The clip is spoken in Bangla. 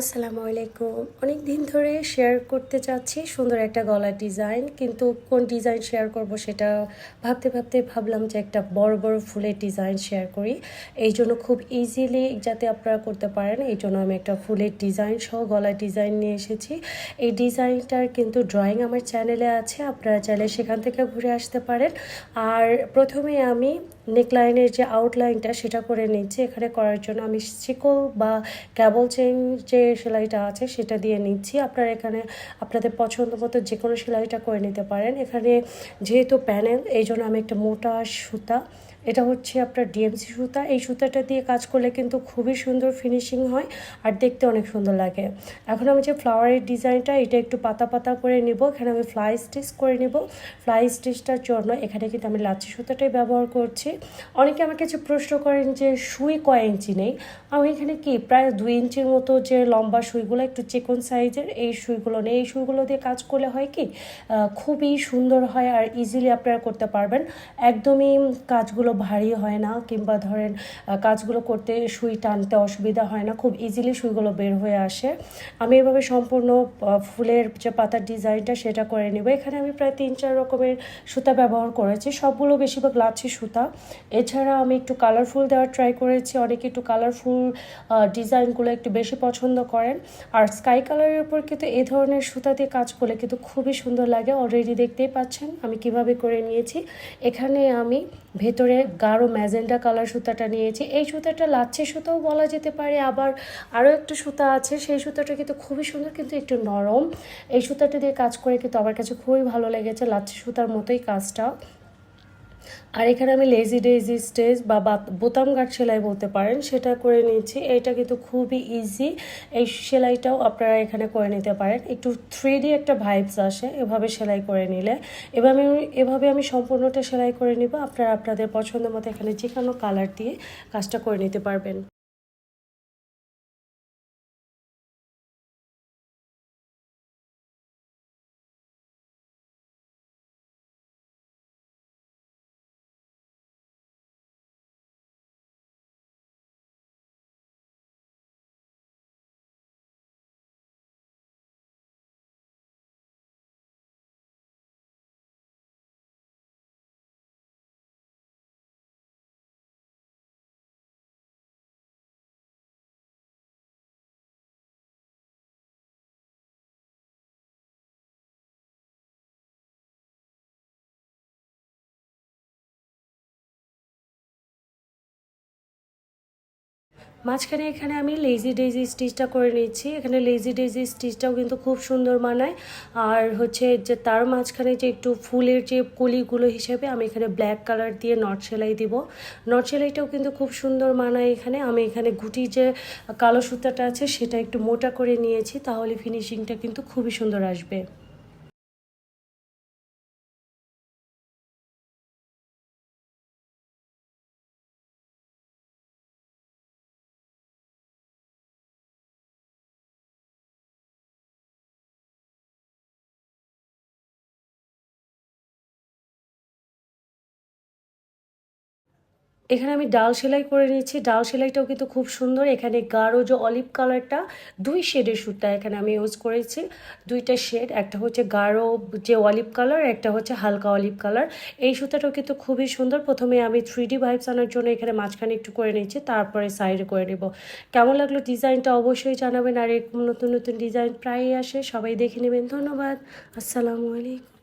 আসসালামু আলাইকুম। অনেক দিন ধরে শেয়ার করতে চাচ্ছি সুন্দর একটা গলার ডিজাইন, কিন্তু কোন ডিজাইন শেয়ার করব সেটা ভাবতে ভাবতে ভাবলাম যে একটা বড় বড় ফুলের ডিজাইন শেয়ার করি। এই জন্য খুব ইজিলি যাতে আপনারা করতে পারেন, এই জন্য আমি একটা ফুলের ডিজাইন সহ গলার ডিজাইন নিয়ে এসেছি। এই ডিজাইনটার কিন্তু ড্রয়িং আমার চ্যানেলে আছে, আপনারা চাইলে সেখান থেকে ঘুরে আসতে পারেন। আর প্রথমে আমি নেকলাইনের যে আউটলাইনটা সেটা করে নিচ্ছি। এখানে করার জন্য আমি শিকল বা ক্যাবল চেইন যে সেলাইটা আছে সেটা দিয়ে নিচ্ছি। আপনারা এখানে আপনাদের পছন্দ মতো যে কোনো সেলাইটা করে নিতে পারেন। এখানে যেহেতু প্যানেল, এই জন্য আমি একটা মোটা সুতা, এটা হচ্ছে আপনার ডিএমসি সুতা, এই সুতাটা দিয়ে কাজ করলে কিন্তু খুবই সুন্দর ফিনিশিং হয় আর দেখতে অনেক সুন্দর লাগে। এখন আমি যে ফ্লাওয়ারের ডিজাইনটা এটা একটু পাতা পাতা করে নিব। এখানে আমি ফ্লাই স্টিচ করে নিব। ফ্লাই স্টিচটার জন্য এখানে কিন্তু আমি লাচ্ছি সুতাটাই ব্যবহার করছি। অনেকে আমার কাছে প্রশ্ন করেন যে সুই কয় ইঞ্চি নেই। আমি এখানে কি প্রায় 2 ইঞ্চির মতো যে লম্বা সুইগুলো, একটু চিকন সাইজের এই সুইগুলো নেই। এই সুইগুলো দিয়ে কাজ করলে হয় কি খুবই সুন্দর হয় আর ইজিলি আপনারা করতে পারবেন। একদমই কাজগুলো ভারী হয় না, কিংবা ধরেন কাজগুলো করতে সুই টানতে অসুবিধা হয় না, খুব ইজিলি সুইগুলো বের হয়ে আসে। আমি এভাবে সম্পূর্ণ ফুলের যে পাতার ডিজাইনটা সেটা করে নেব। এখানে আমি প্রায় 3-4 রকমের সুতা ব্যবহার করেছি, সবগুলো বেশিরভাগ লাচ্ছি সুতা। এছাড়া আমি একটু কালারফুল দেওয়ার ট্রাই করেছি। অনেকে একটু কালারফুল ডিজাইনগুলো একটু বেশি পছন্দ করেন। আর স্কাই কালারের উপর কিন্তু এই ধরনের সুতা দিয়ে কাজ করলে কিন্তু খুবই সুন্দর লাগে। অলরেডি দেখতেই পাচ্ছেন আমি কিভাবে করে নিয়েছি। এখানে আমি ভেতরে গাঢ় ম্যাজেন্ডা কালার সুতাটা নিয়েছি। এই সুতাটা লাচ্ছি সুতাও বলা যেতে পারে, আবার আরও একটা সুতা আছে সেই সুতাটা কিন্তু খুবই সুন্দর, কিন্তু একটু নরম। এই সুতাটা দিয়ে কাজ করে কিন্তু আমার কাছে খুবই ভালো লেগেছে, লাচ্ছি সুতার মতোই কাজটা। আর এখানে আমি লেজি ডেজি স্টেজ বা বোতাম গার্ড সেলাই বলতে পারেন সেটা করে নিয়েছি। এটা কিন্তু খুবই ইজি, এই সেলাইটাও আপনারা এখানে করে নিতে পারেন। একটু 3D একটা ভাইবস আসে এভাবে সেলাই করে নিলে। এভাবে আমি সম্পূর্ণটা সেলাই করে নিব। আপনারা আপনাদের পছন্দ মতো এখানে যে কোনো কালার দিয়ে কাজটা করে নিতে পারবেন। মাঝখানে এখানে আমি লেজি ডেজি স্টিচটা করে নিচ্ছি। এখানে লেজি ডেজি স্টিচটাও কিন্তু খুব সুন্দর মানায়। আর হচ্ছে যে তার মাঝখানে যে একটু ফুলের যে কলিগুলো হিসেবে আমি এখানে ব্ল্যাক কালার দিয়ে নট সেলাই দিব। নট সেলাইটাও কিন্তু খুব সুন্দর মানায়। এখানে আমি এখানে গুটি যে কালো সুতাটা আছে সেটা একটু মোটা করে নিয়েছি, তাহলে ফিনিশিংটা কিন্তু খুবই সুন্দর আসবে। এখানে আমি ডাল সেলাই করে নিচ্ছি। ডাল সেলাইটাও কিন্তু খুব সুন্দর। এখানে গাঢ় যে অলিভ কালারটা, 2 শেডের সুতা এখানে আমি ইউজ করেছি। 2টা শেড, একটা হচ্ছে গাঢ় যে অলিভ কালার, একটা হচ্ছে হালকা অলিভ কালার। এই সুতাটাও কিন্তু খুবই সুন্দর। প্রথমে আমি 3D ভাইবস আনার জন্য এখানে মাঝখানে একটু করে নিচ্ছি, তারপরে সাইডে করে নেব। কেমন লাগলো ডিজাইনটা অবশ্যই জানাবেন। আর এরকম নতুন নতুন ডিজাইন প্রায়ই আসে, সবাই দেখে নেবেন। ধন্যবাদ। আসসালামু আলাইকুম।